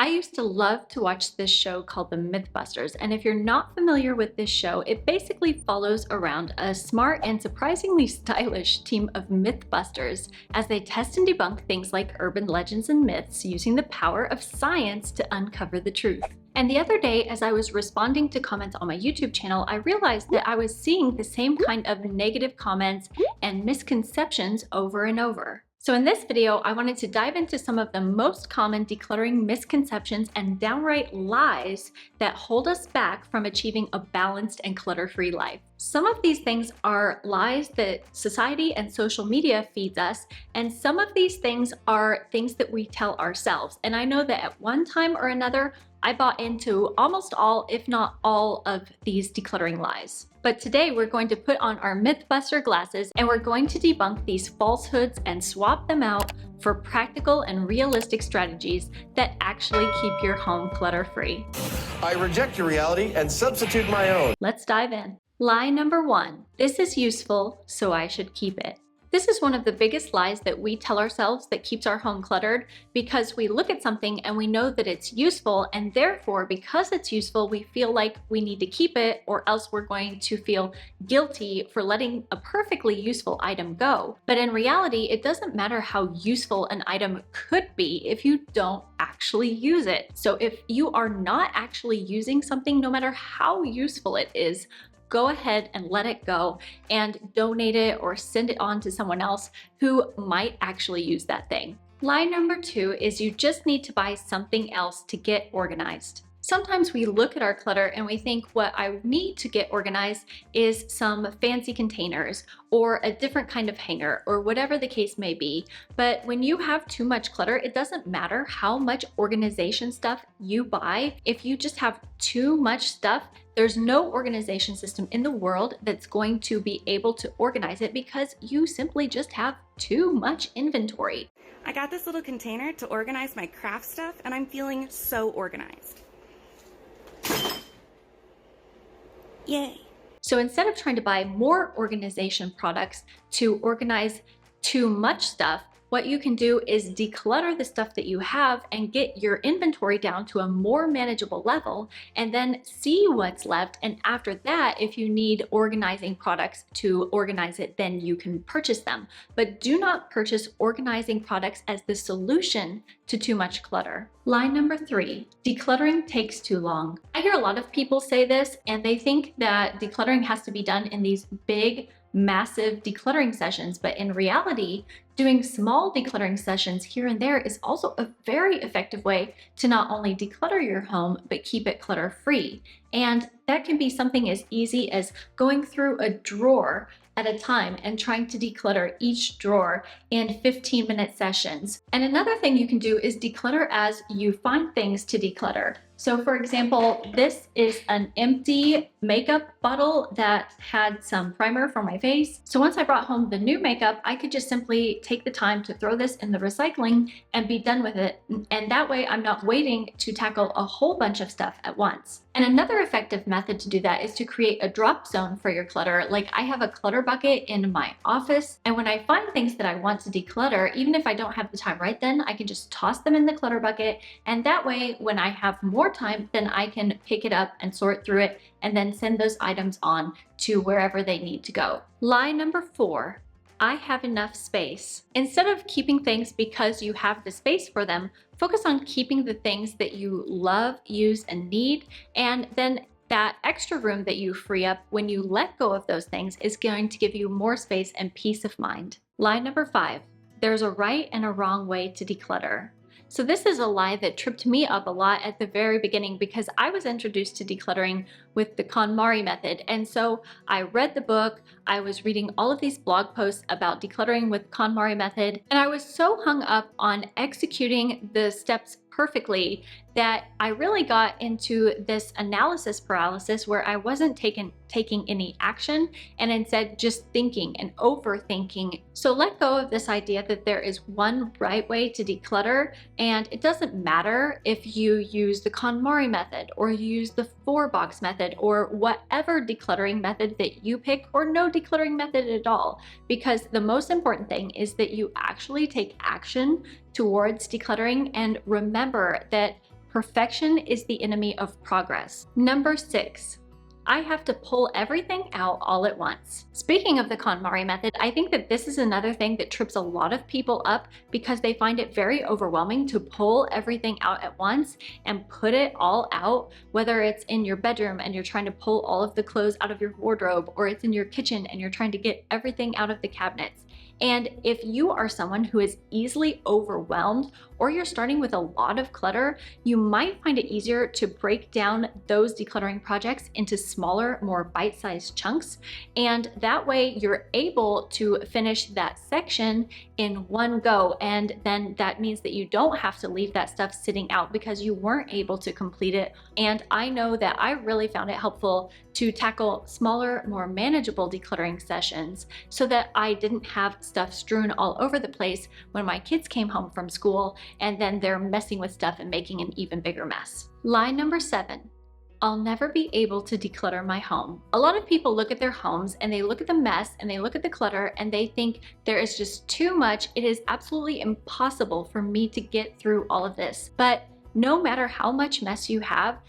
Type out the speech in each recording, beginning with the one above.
I used to love to watch this show called The Mythbusters, and if you're not familiar with this show, it basically follows around a smart and surprisingly stylish team of Mythbusters as they test and debunk things like urban legends and myths using the power of science to uncover the truth. And the other day, as I was responding to comments on my YouTube channel, I realized that I was seeing the same kind of negative comments and misconceptions over and over. So in this video, I wanted to dive into some of the most common decluttering misconceptions and downright lies that hold us back from achieving a balanced and clutter-free life. Some of these things are lies that society and social media feeds us, and some of these things are things that we tell ourselves. And I know that at one time or another, I bought into almost all, if not all, of these decluttering lies. But today we're going to put on our Mythbuster glasses and we're going to debunk these falsehoods and swap them out for practical and realistic strategies that actually keep your home clutter-free. I reject your reality and substitute my own. Let's dive in. Lie number 1, this is useful, so I should keep it. This is one of the biggest lies that we tell ourselves that keeps our home cluttered because we look at something and we know that it's useful, and therefore because it's useful we feel like we need to keep it, or else we're going to feel guilty for letting a perfectly useful item go. But in reality, it doesn't matter how useful an item could be if you don't actually use it. So if you are not actually using something, no matter how useful it is, go ahead and let it go and donate it or send it on to someone else who might actually use that thing. Lie number 2 is you just need to buy something else to get organized. Sometimes we look at our clutter and we think what I need to get organized is some fancy containers or a different kind of hanger or whatever the case may be. But when you have too much clutter, it doesn't matter how much organization stuff you buy. If you just have too much stuff, there's no organization system in the world that's going to be able to organize it because you simply just have too much inventory. I got this little container to organize my craft stuff and I'm feeling so organized. Yay. So instead of trying to buy more organization products to organize too much stuff, what you can do is declutter the stuff that you have and get your inventory down to a more manageable level, and then see what's left. And after that, if you need organizing products to organize it, then you can purchase them. But do not purchase organizing products as the solution to too much clutter. Lie number 3, decluttering takes too long. I hear a lot of people say this, and they think that decluttering has to be done in these big, massive decluttering sessions, but in reality, doing small decluttering sessions here and there is also a very effective way to not only declutter your home, but keep it clutter-free. And that can be something as easy as going through a drawer at a time and trying to declutter each drawer in 15-minute sessions. And another thing you can do is declutter as you find things to declutter. So for example, this is an empty makeup bottle that had some primer for my face. So once I brought home the new makeup, I could just simply take the time to throw this in the recycling and be done with it. And that way I'm not waiting to tackle a whole bunch of stuff at once. And another effective method to do that is to create a drop zone for your clutter. Like I have a clutter bucket in my office, and when I find things that I want to declutter, even if I don't have the time right then, I can just toss them in the clutter bucket. And that way, when I have more time, then I can pick it up and sort through it and then send those items on to wherever they need to go. Lie number 4, I have enough space. Instead of keeping things because you have the space for them, focus on keeping the things that you love, use, and need, and then that extra room that you free up when you let go of those things is going to give you more space and peace of mind. Lie number 5, there's a right and a wrong way to declutter. So this is a lie that tripped me up a lot at the very beginning because I was introduced to decluttering with the KonMari method. And so I read the book, I was reading all of these blog posts about decluttering with KonMari method, and I was so hung up on executing the steps perfectly that I really got into this analysis paralysis where I wasn't taking any action and instead just thinking and overthinking. So let go of this idea that there is one right way to declutter, and it doesn't matter if you use the KonMari method or you use the 4-box method or whatever decluttering method that you pick, or no decluttering method at all, because the most important thing is that you actually take action towards decluttering and remember that Perfection is the enemy of progress. Number 6. I have to pull everything out all at once. Speaking of the KonMari method, I think that this is another thing that trips a lot of people up because they find it very overwhelming to pull everything out at once and put it all out, whether it's in your bedroom and you're trying to pull all of the clothes out of your wardrobe, or it's in your kitchen and you're trying to get everything out of the cabinets. And if you are someone who is easily overwhelmed, or you're starting with a lot of clutter, you might find it easier to break down those decluttering projects into smaller, more bite-sized chunks. And that way you're able to finish that section in one go. And then that means that you don't have to leave that stuff sitting out because you weren't able to complete it. And I know that I really found it helpful to tackle smaller, more manageable decluttering sessions so that I didn't have stuff strewn all over the place when my kids came home from school and then they're messing with stuff and making an even bigger mess. Lie number 7. I'll never be able to declutter my home. A lot of people look at their homes and they look at the mess and they look at the clutter and they think there is just too much. It is absolutely impossible for me to get through all of this. But no matter how much mess you have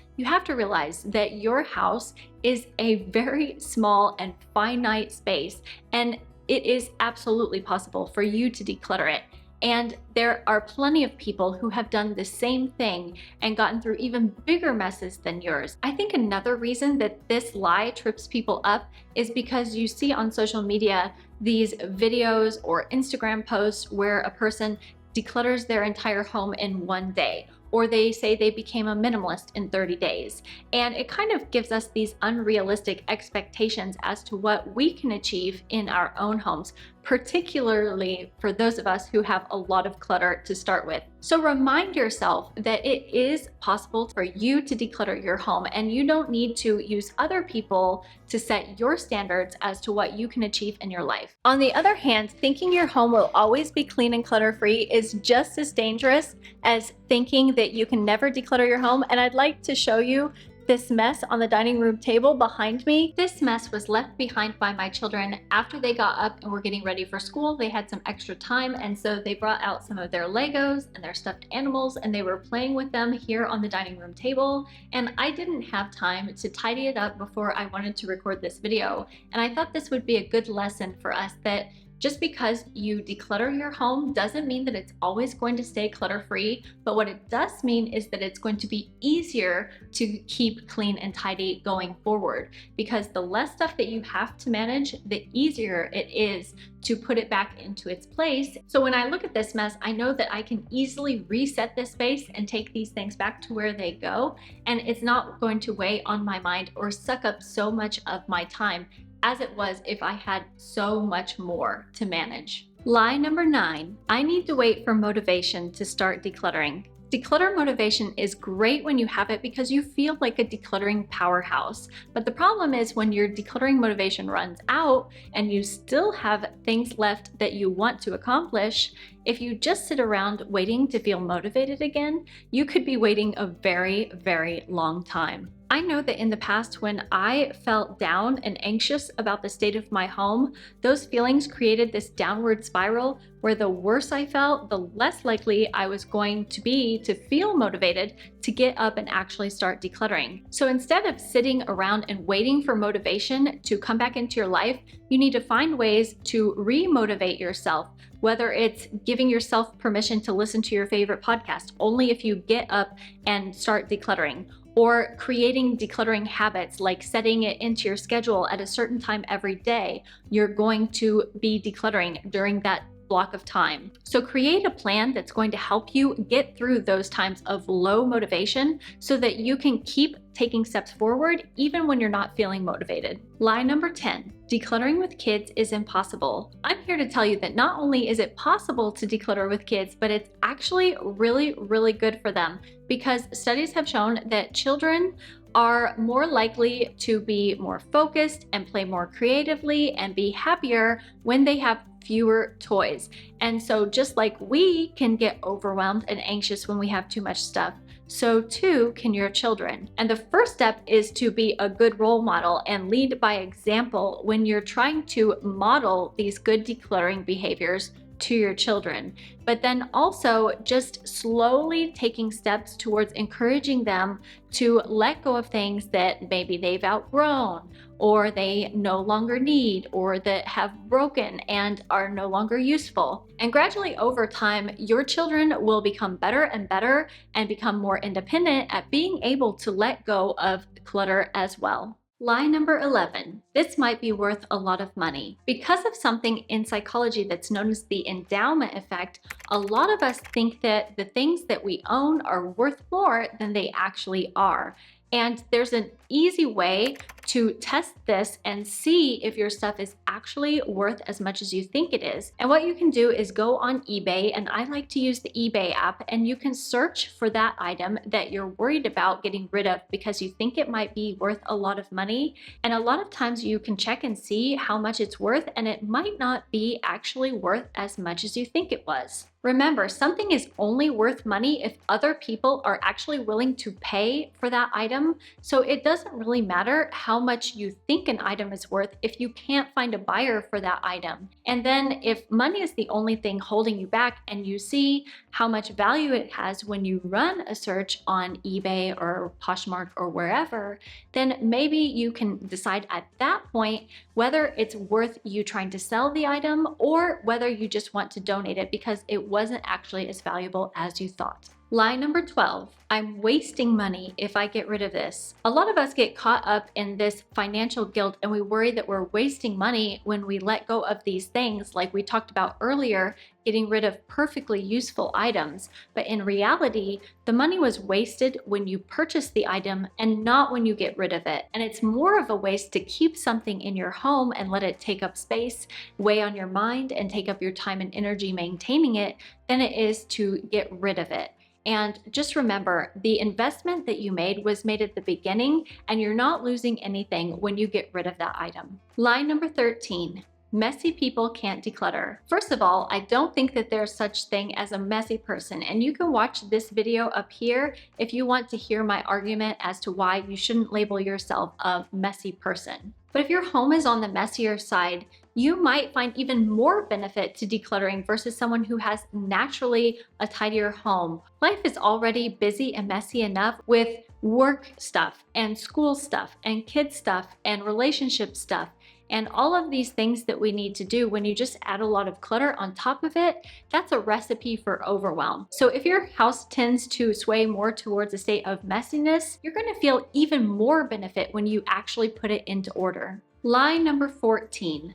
to realize that your house is a very small and finite space, and it is absolutely possible for you to declutter it. And there are plenty of people who have done the same thing and gotten through even bigger messes than yours. I think another reason that this lie trips people up is because you see on social media these videos or Instagram posts where a person declutters their entire home in one day, or they say they became a minimalist in 30 days. And it kind of gives us these unrealistic expectations as to what we can achieve in our own homes, particularly for those of us who have a lot of clutter to start with. So remind yourself that it is possible for you to declutter your home, and you don't need to use other people to set your standards as to what you can achieve in your life. On the other hand, thinking your home will always be clean and clutter-free is just as dangerous as thinking that you can never declutter your home. And I'd like to show you this mess on the dining room table behind me. This mess was left behind by my children after they got up and were getting ready for school. They had some extra time, and so they brought out some of their Legos and their stuffed animals, and they were playing with them here on the dining room table. And I didn't have time to tidy it up before I wanted to record this video. And I thought this would be a good lesson for us, that just because you declutter your home doesn't mean that it's always going to stay clutter-free, but what it does mean is that it's going to be easier to keep clean and tidy going forward, because the less stuff that you have to manage, the easier it is to put it back into its place. So when I look at this mess, I know that I can easily reset this space and take these things back to where they go, and it's not going to weigh on my mind or suck up so much of my time as it was if I had so much more to manage. Lie number 9, I need to wait for motivation to start decluttering. Declutter motivation is great when you have it because you feel like a decluttering powerhouse. But the problem is when your decluttering motivation runs out and you still have things left that you want to accomplish, if you just sit around waiting to feel motivated again, you could be waiting a very, very long time. I know that in the past, when I felt down and anxious about the state of my home, those feelings created this downward spiral where the worse I felt, the less likely I was going to be to feel motivated to get up and actually start decluttering. So instead of sitting around and waiting for motivation to come back into your life, you need to find ways to re-motivate yourself, whether it's giving yourself permission to listen to your favorite podcast only if you get up and start decluttering, or creating decluttering habits like setting it into your schedule at a certain time every day. You're going to be decluttering during that block of time. So create a plan that's going to help you get through those times of low motivation so that you can keep taking steps forward even when you're not feeling motivated. Lie number 10, decluttering with kids is impossible. I'm here to tell you that not only is it possible to declutter with kids, but it's actually really, really good for them, because studies have shown that children are more likely to be more focused and play more creatively and be happier when they have fewer toys. And so just like we can get overwhelmed and anxious when we have too much stuff, so too can your children. And the first step is to be a good role model and lead by example when you're trying to model these good decluttering behaviors to your children, but then also just slowly taking steps towards encouraging them to let go of things that maybe they've outgrown or they no longer need or that have broken and are no longer useful. And gradually over time, your children will become better and better and become more independent at being able to let go of clutter as well. Lie number 11. This might be worth a lot of money. Because of something in psychology that's known as the endowment effect, a lot of us think that the things that we own are worth more than they actually are. And there's an easy way to test this and see if your stuff is actually worth as much as you think it is. And what you can do is go on eBay, and I like to use the eBay app, and you can search for that item that you're worried about getting rid of because you think it might be worth a lot of money. And a lot of times you can check and see how much it's worth, and it might not be actually worth as much as you think it was. Remember, something is only worth money if other people are actually willing to pay for that item. So it doesn't really matter how much you think an item is worth if you can't find a buyer for that item. And then if money is the only thing holding you back and you see how much value it has when you run a search on eBay or Poshmark or wherever, then maybe you can decide at that point whether it's worth you trying to sell the item or whether you just want to donate it because it wasn't actually as valuable as you thought. Lie number 12, I'm wasting money if I get rid of this. A lot of us get caught up in this financial guilt and we worry that we're wasting money when we let go of these things like we talked about earlier, getting rid of perfectly useful items. But in reality, the money was wasted when you purchase the item and not when you get rid of it. And it's more of a waste to keep something in your home and let it take up space, weigh on your mind, and take up your time and energy maintaining it than it is to get rid of it. And just remember, the investment that you made was made at the beginning, and you're not losing anything when you get rid of that item. Lie number 13. Messy people can't declutter. First of all, I don't think that there's such thing as a messy person, and you can watch this video up here if you want to hear my argument as to why you shouldn't label yourself a messy person. But if your home is on the messier side, you might find even more benefit to decluttering versus someone who has naturally a tidier home. Life is already busy and messy enough with work stuff and school stuff and kid stuff and relationship stuff and all of these things that we need to do. When you just add a lot of clutter on top of it, that's a recipe for overwhelm. So if your house tends to sway more towards a state of messiness, you're going to feel even more benefit when you actually put it into order. Lie number 14.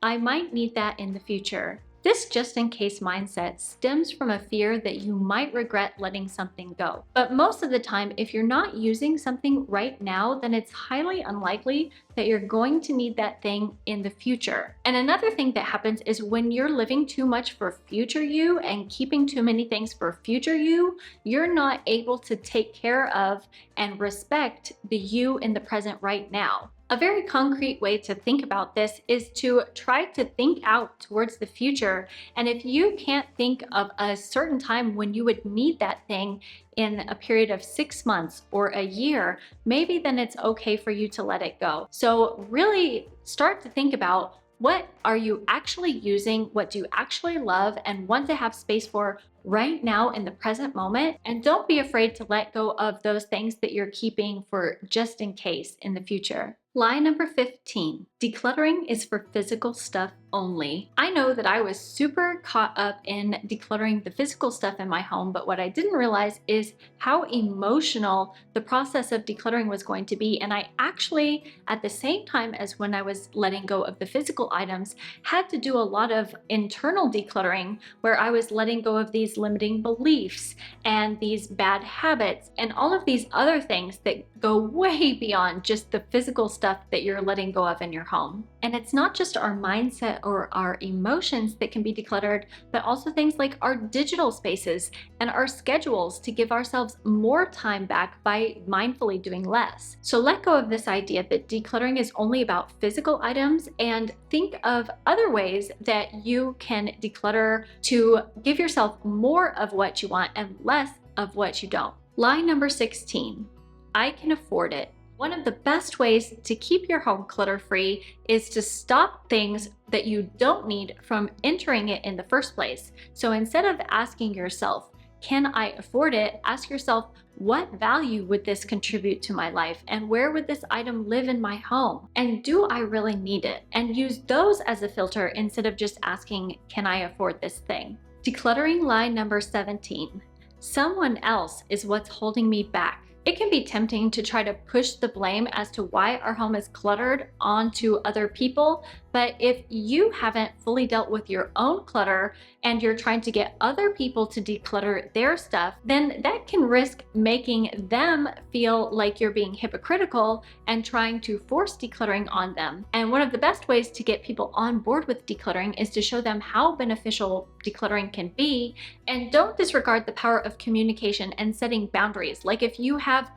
I might need that in the future. This just-in-case mindset stems from a fear that you might regret letting something go. But most of the time, if you're not using something right now, then it's highly unlikely that you're going to need that thing in the future. And another thing that happens is when you're living too much for future you and keeping too many things for future you, you're not able to take care of and respect the you in the present right now. A very concrete way to think about this is to try to think out towards the future. And if you can't think of a certain time when you would need that thing in a period of 6 months or a year, maybe then it's okay for you to let it go. So really start to think about, what are you actually using? What do you actually love and want to have space for right now in the present moment? And don't be afraid to let go of those things that you're keeping for just in case in the future. Lie number 15, decluttering is for physical stuff only. I know that I was super caught up in decluttering the physical stuff in my home, but what I didn't realize is how emotional the process of decluttering was going to be. And I actually, at the same time as when I was letting go of the physical items, had to do a lot of internal decluttering where I was letting go of these limiting beliefs and these bad habits and all of these other things that go way beyond just the physical stuff that you're letting go of in your home. And it's not just our mindset or our emotions that can be decluttered, but also things like our digital spaces and our schedules to give ourselves more time back by mindfully doing less. So let go of this idea that decluttering is only about physical items and think of other ways that you can declutter to give yourself more of what you want and less of what you don't. Lie number 16. I can afford it. One of the best ways to keep your home clutter-free is to stop things that you don't need from entering it in the first place. So instead of asking yourself, can I afford it? Ask yourself, what value would this contribute to my life? And where would this item live in my home? And do I really need it? And use those as a filter instead of just asking, can I afford this thing? Decluttering lie number 17. Someone else is what's holding me back. It can be tempting to try to push the blame as to why our home is cluttered onto other people, but if you haven't fully dealt with your own clutter and you're trying to get other people to declutter their stuff, then that can risk making them feel like you're being hypocritical and trying to force decluttering on them. And one of the best ways to get people on board with decluttering is to show them how beneficial decluttering can be, and don't disregard the power of communication and setting boundaries. Like if you have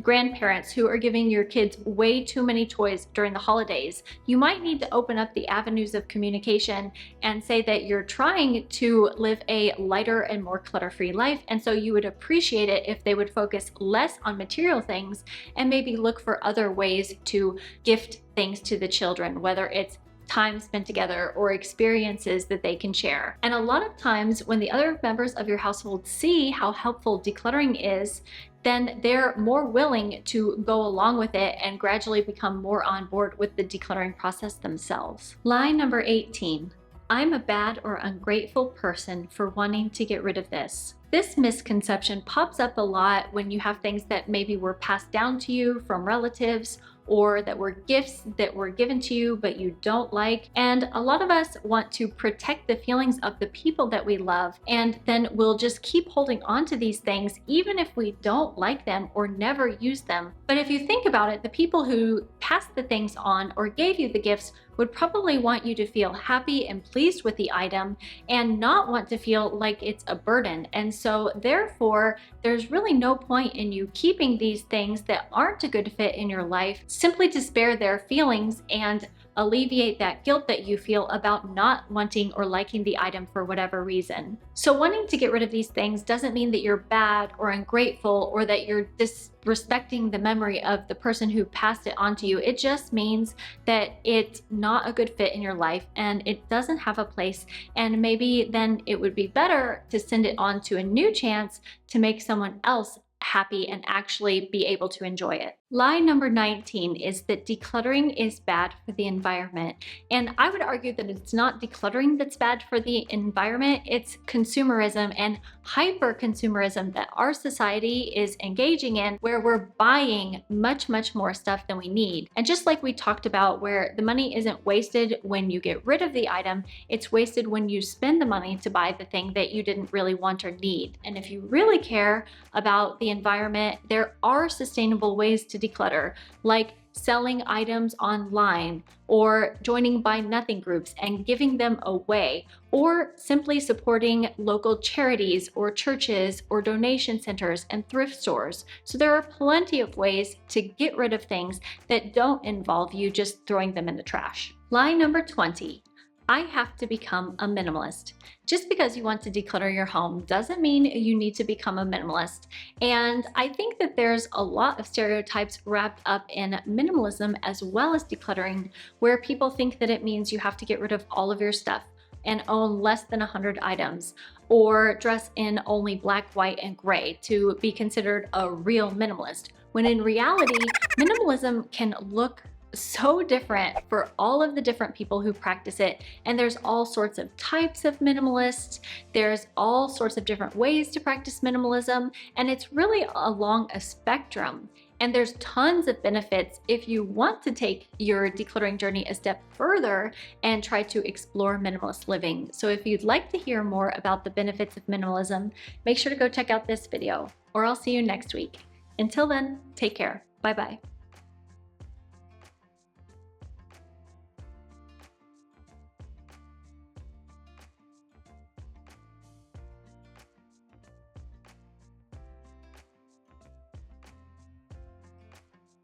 grandparents who are giving your kids way too many toys during the holidays, you might need to open up the avenues of communication and say that you're trying to live a lighter and more clutter-free life, and so you would appreciate it if they would focus less on material things and maybe look for other ways to gift things to the children, whether it's time spent together or experiences that they can share. And a lot of times when the other members of your household see how helpful decluttering is, then they're more willing to go along with it and gradually become more on board with the decluttering process themselves. Lie number 18. I'm a bad or ungrateful person for wanting to get rid of this. This misconception pops up a lot when you have things that maybe were passed down to you from relatives or that were gifts that were given to you but you don't like. And a lot of us want to protect the feelings of the people that we love, and then we'll just keep holding on to these things even if we don't like them or never use them. But if you think about it, the people who passed the things on or gave you the gifts would probably want you to feel happy and pleased with the item and not want to feel like it's a burden. And so therefore, there's really no point in you keeping these things that aren't a good fit in your life simply to spare their feelings and alleviate that guilt that you feel about not wanting or liking the item for whatever reason. So wanting to get rid of these things doesn't mean that you're bad or ungrateful or that you're disrespecting the memory of the person who passed it on to you. It just means that it's not a good fit in your life and it doesn't have a place, and maybe then it would be better to send it on to a new chance to make someone else happy and actually be able to enjoy it. Lie number 19 is that decluttering is bad for the environment. And I would argue that it's not decluttering that's bad for the environment, it's consumerism and hyper-consumerism that our society is engaging in, where we're buying much more stuff than we need. And just like we talked about, where the money isn't wasted when you get rid of the item, it's wasted when you spend the money to buy the thing that you didn't really want or need. And if you really care about the environment, there are sustainable ways to declutter, like selling items online or joining buy nothing groups and giving them away, or simply supporting local charities or churches or donation centers and thrift stores. So there are plenty of ways to get rid of things that don't involve you just throwing them in the trash. Lie number 20. I have to become a minimalist. Just because you want to declutter your home doesn't mean you need to become a minimalist. And I think that there's a lot of stereotypes wrapped up in minimalism as well as decluttering, where people think that it means you have to get rid of all of your stuff and own less than 100 items, or dress in only black, white, and gray to be considered a real minimalist. When in reality, minimalism can look so different for all of the different people who practice it, and there's all sorts of types of minimalists, there's all sorts of different ways to practice minimalism, and it's really along a spectrum. And there's tons of benefits if you want to take your decluttering journey a step further and try to explore minimalist living. So if you'd like to hear more about the benefits of minimalism, make sure to go check out this video, or I'll see you next week. Until then, take care. Bye-bye.